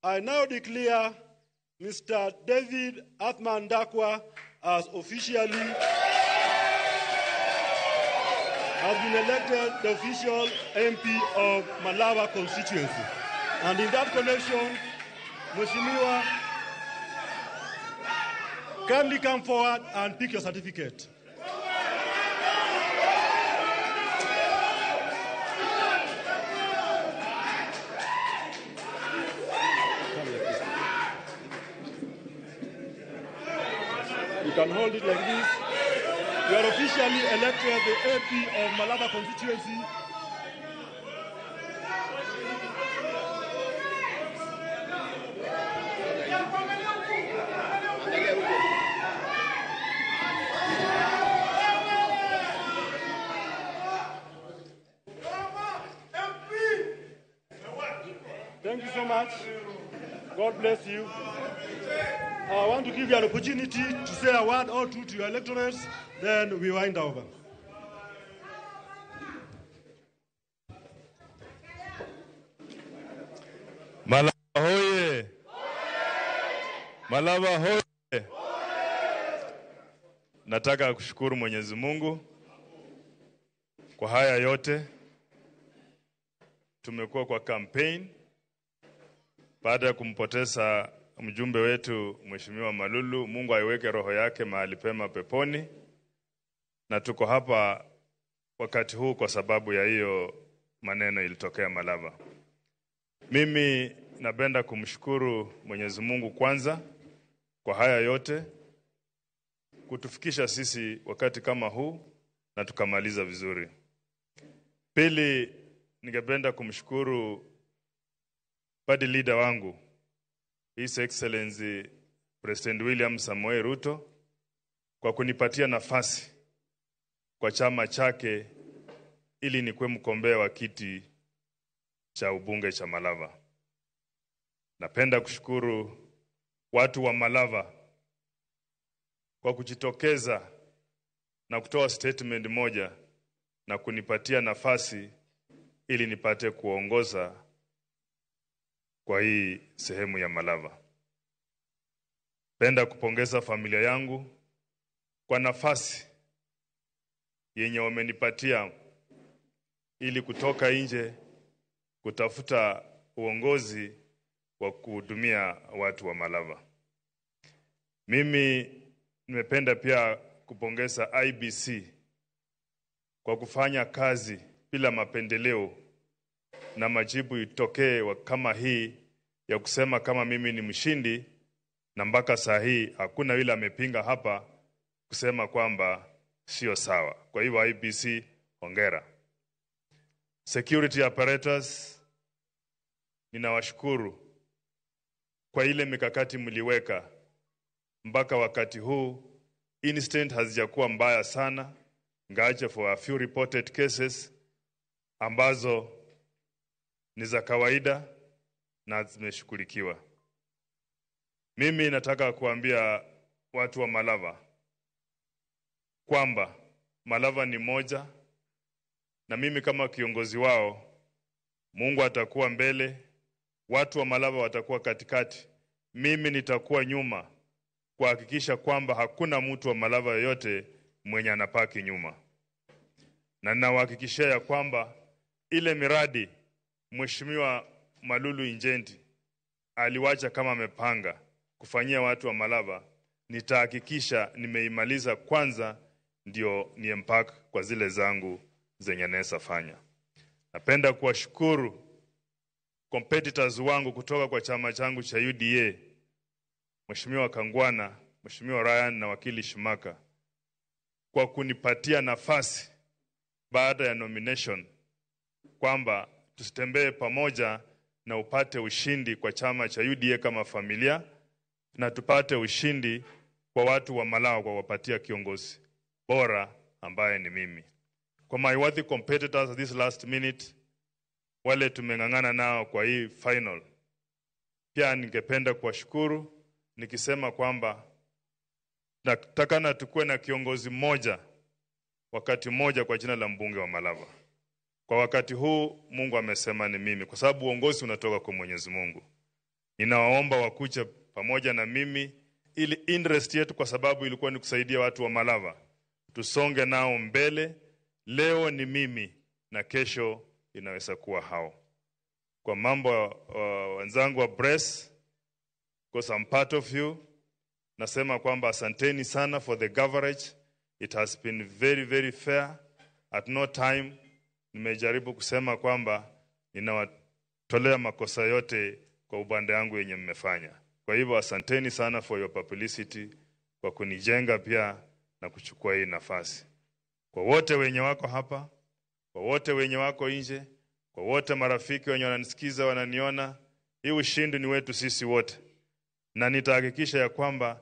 I now declare Mr. David Athman Dakwa has officially has been elected the official MP of Malava constituency. And in that connection, Mheshimiwa, kindly come forward and pick your certificate. You can hold it like this. You are officially elected the AP of Malava constituency. Thank you so much. God bless you. I want to give you an opportunity to say a word or two to your electorates, then we wind over. Malava hoye! Malava hoye! Nataka kushukuru Mwenyezi Mungu kwa haya yote. Tumekuwa kwa campaign baada ya kumpoteza mjumbe wetu Mheshimiwa Malulu. Mungu aiweke roho yake mahali pema peponi, na tuko hapa wakati huu kwa sababu ya hiyo maneno ilitokea Malava. Mimi napenda kumshukuru Mwenyezi Mungu kwanza kwa haya yote, kutufikisha sisi wakati kama huu na tukamaliza vizuri. Pili, ningependa kumshukuru party leader wangu, His Excellency President William Samoei Ruto, kwa kunipatia nafasi kwa chama chake ili nikuwe mgombea wa kiti cha ubunge cha Malava. Napenda kushukuru watu wa Malava kwa kujitokeza na kutoa statement moja na kunipatia nafasi ili nipate kuongoza kwa hii sehemu ya Malava. Penda kupongeza familia yangu kwa nafasi yenye wamenipatia ili kutoka nje kutafuta uongozi wa kuhudumia watu wa Malava. Mimi nimependa pia kupongeza IBC kwa kufanya kazi bila mapendeleo na majibu itokee kama hii ya kusema kama mimi ni mshindi, na mpaka saa hii hakuna yule amepinga hapa kusema kwamba sio sawa. Kwa hivyo IBC, hongera. Security apparatus, ninawashukuru kwa ile mikakati mliweka mpaka wakati huu. Incident hazijakuwa mbaya sana, ngaje for a few reported cases ambazo ni za kawaida na zimeshughulikiwa. Mimi nataka kuambia watu wa Malava kwamba Malava ni moja, na mimi kama kiongozi wao, Mungu atakuwa mbele, watu wa Malava watakuwa katikati, mimi nitakuwa nyuma kuhakikisha kwamba hakuna mtu wa Malava yoyote mwenye anapaki nyuma. Na ninawahakikishia ya kwamba ile miradi Mheshimiwa Malulu Injendi aliwacha kama amepanga kufanyia watu wa Malava, nitahakikisha nimeimaliza kwanza ndio niempak kwa zile zangu zenye naweza fanya. Napenda kuwashukuru competitors wangu kutoka kwa chama changu cha UDA, Mheshimiwa Kangwana, Mheshimiwa Ryan na wakili Shimaka, kwa kunipatia nafasi baada ya nomination kwamba tusitembee pamoja na upate ushindi kwa chama cha UDA kama familia, na tupate ushindi kwa watu wa Malava kwa wapatia kiongozi bora ambaye ni mimi. Kwa my worthy competitors this last minute, wale tumengangana nao kwa hii final, pia ningependa kuwashukuru nikisema kwamba nataka tukue na kiongozi mmoja wakati mmoja kwa jina la mbunge wa Malava. Kwa wakati huu Mungu amesema ni mimi, kwa sababu uongozi unatoka kwa Mwenyezi Mungu. Ninawaomba wakuche pamoja na mimi ili interest yetu, kwa sababu ilikuwa ni kusaidia watu wa Malava, tusonge nao mbele. Leo ni mimi na kesho inaweza kuwa hao. Kwa mambo wenzangu wa press, because I'm part of you, nasema kwamba asanteni sana for the coverage. It has been very, very fair. At no time nimejaribu kusema kwamba ninawatolea makosa yote kwa upande wangu yenye mmefanya. Kwa hivyo asanteni sana for your publicity, kwa kunijenga pia na kuchukua hii nafasi. Kwa wote wenye wako hapa, kwa wote wenye wako nje, kwa wote marafiki wenye wananisikiza wananiona, hii ushindi ni wetu sisi wote. Na nitahakikisha ya kwamba